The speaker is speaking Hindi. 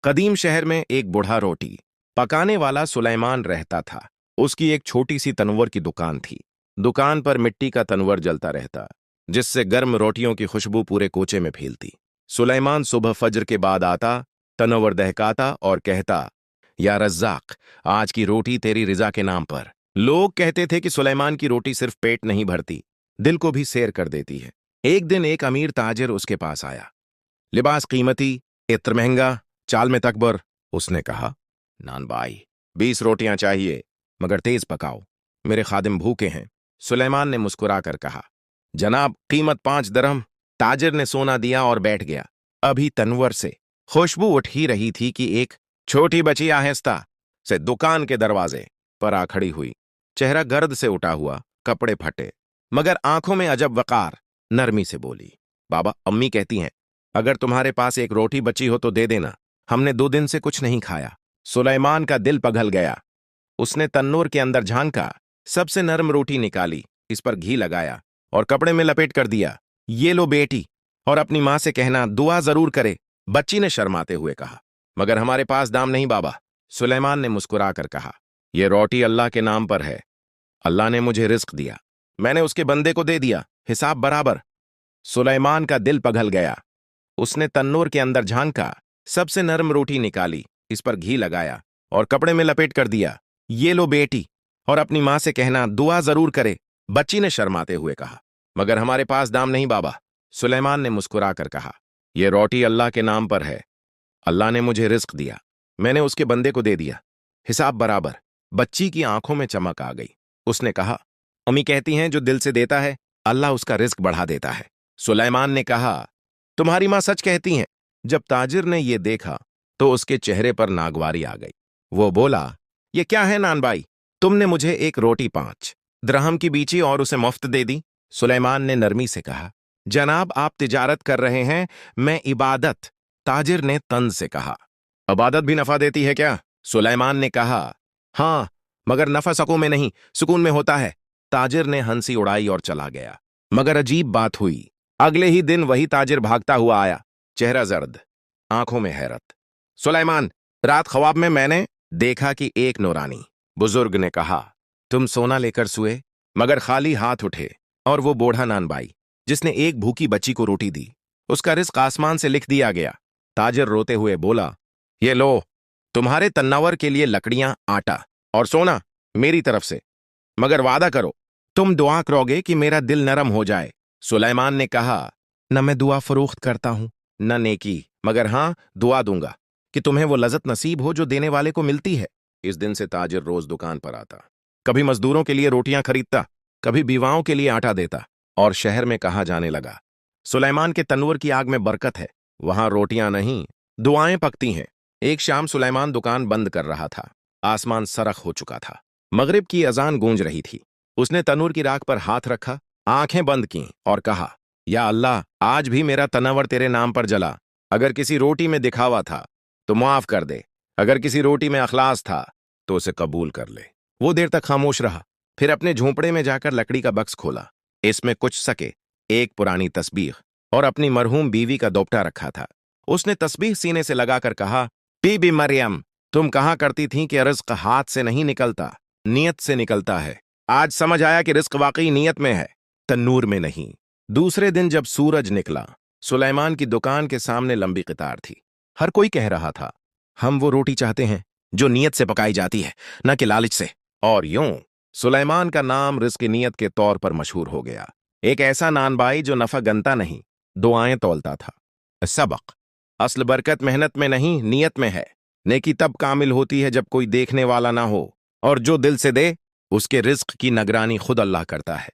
कदीम शहर में एक बूढ़ा रोटी पकाने वाला सुलेमान रहता था। उसकी एक छोटी सी तनवर की दुकान थी। दुकान पर मिट्टी का तनवर जलता रहता, जिससे गर्म रोटियों की खुशबू पूरे कोचे में फैलती। सुलेमान सुबह फजर के बाद आता, तनवर दहकाता और कहता, या रज्जाक, आज की रोटी तेरी रिजा के नाम पर। लोग कहते थे कि सुलेमान की रोटी सिर्फ पेट नहीं भरती, दिल को भी सैर कर देती है। एक दिन एक अमीर ताजिर उसके पास आया। लिबास कीमती, इत्र महंगा, चाल में तकबर। उसने कहा, नान भाई, 20 रोटियां चाहिए, मगर तेज पकाओ, मेरे खादिम भूखे हैं। सुलेमान ने मुस्कुराकर कहा, जनाब, कीमत 5 दरहम। ताजिर ने सोना दिया और बैठ गया। अभी तनवर से खुशबू उठ ही रही थी कि एक छोटी बच्ची आहिस्ता से दुकान के दरवाजे पर आ खड़ी हुई। चेहरा गर्द से उठा हुआ, कपड़े फटे, मगर आंखों में अजब वकार। नरमी से बोली, बाबा, अम्मी कहती हैं अगर तुम्हारे पास एक रोटी बची हो तो दे देना, हमने 2 दिन से कुछ नहीं खाया। सुलेमान का दिल पिघल गया। उसने तन्नूर के अंदर झांका, सबसे नरम रोटी निकाली, इस पर घी लगाया और कपड़े में लपेट कर दिया। ये लो बेटी, और अपनी मां से कहना दुआ जरूर करे। बच्ची ने शर्माते हुए कहा, मगर हमारे पास दाम नहीं बाबा। सुलेमान ने मुस्कुराकर कहा, यह रोटी अल्लाह के नाम पर है। अल्लाह ने मुझे रिस्क दिया, मैंने उसके बंदे को दे दिया, हिसाब बराबर। सुलेमान का दिल पिघल गया। उसने तन्नूर के अंदर झांका, सबसे नरम रोटी निकाली, इस पर घी लगाया और कपड़े में लपेट कर दिया। ये लो बेटी, और अपनी मां से कहना दुआ जरूर करे। बच्ची ने शर्माते हुए कहा, मगर हमारे पास दाम नहीं बाबा। सुलेमान ने मुस्कुराकर कहा, यह रोटी अल्लाह के नाम पर है। अल्लाह ने मुझे रिस्क दिया, मैंने उसके बंदे को दे दिया, हिसाब बराबर। बच्ची की आंखों में चमक आ गई। उसने कहा, अम्मी कहती हैं जो दिल से देता है अल्लाह उसका रिस्क बढ़ा देता है। सुलेमान ने कहा, तुम्हारी मां सच कहती हैं। जब ताजिर ने यह देखा तो उसके चेहरे पर नागवारी आ गई। वो बोला, ये क्या है नान भाई, तुमने मुझे एक रोटी 5 दरहम की बीची और उसे मुफ्त दे दी। सुलेमान ने नरमी से कहा, जनाब, आप तिजारत कर रहे हैं, मैं इबादत। ताजिर ने तंज से कहा, इबादत भी नफा देती है क्या? सुलेमान ने कहा, हां, मगर नफा सकून में नहीं, सुकून में होता है। ताजिर ने हंसी उड़ाई और चला गया। मगर अजीब बात हुई, अगले ही दिन वही ताजिर भागता हुआ आया, चेहरा जर्द, आंखों में हैरत। सुलेमान, रात ख्वाब में मैंने देखा कि एक नूरानी बुजुर्ग ने कहा, तुम सोना लेकर सोए, मगर खाली हाथ उठे, और वो बूढ़ा नान भाई जिसने एक भूखी बच्ची को रोटी दी, उसका रिस्क आसमान से लिख दिया गया। ताजिर रोते हुए बोला, ये लो, तुम्हारे तन्नावर के लिए लकड़ियां, आटा और सोना मेरी तरफ से, मगर वादा करो तुम दुआ करोगे कि मेरा दिल नरम हो जाए। सुलेमान ने कहा, न मैं दुआ फरोख्त करता हूं, न नेकी, मगर हां, दुआ दूंगा कि तुम्हें वो लज़्ज़त नसीब हो जो देने वाले को मिलती है। इस दिन से ताजिर रोज दुकान पर आता, कभी मजदूरों के लिए रोटियां खरीदता, कभी बीवाओं के लिए आटा देता, और शहर में कहा जाने लगा, सुलेमान के तनवर की आग में बरकत है, वहां रोटियां नहीं, दुआएं पकती हैं। एक शाम सुलेमान दुकान बंद कर रहा था। आसमान सरख हो चुका था, मगरिब की अजान गूंज रही थी। उसने तनूर की राख पर हाथ रखा, आंखें बंद की और कहा, या अल्लाह, आज भी मेरा तनवर तेरे नाम पर जला। अगर किसी रोटी में दिखावा था तो माफ कर दे, अगर किसी रोटी में अखलास था तो उसे कबूल कर ले। वो देर तक खामोश रहा, फिर अपने झोंपड़े में जाकर लकड़ी का बक्स खोला। इसमें कुछ सके, एक पुरानी तस्बीह और अपनी मरहूम बीवी का दोपटा रखा था। उसने तस्बीह सीने से लगाकर कहा, बीबी मरियम, तुम कहा करती थीं कि रिज्क हाथ से नहीं निकलता, नियत से निकलता है। आज समझ आया कि रिज्क वाकई नियत में है, तन्नूर में नहीं। दूसरे दिन जब सूरज निकला, सुलेमान की दुकान के सामने लंबी कतार थी। हर कोई कह रहा था, हम वो रोटी चाहते हैं जो नियत से पकाई जाती है, न कि लालच से। और यूं सुलेमान का नाम रिज्क नियत के तौर पर मशहूर हो गया। एक ऐसा नानबाई जो नफा गनता नहीं, दुआएं तौलता था। सबक, असल बरकत मेहनत में नहीं, नियत में है। नेकी तब कामिल होती है जब कोई देखने वाला ना हो, और जो दिल से दे उसके रिज्क की निगरानी खुद अल्लाह करता है।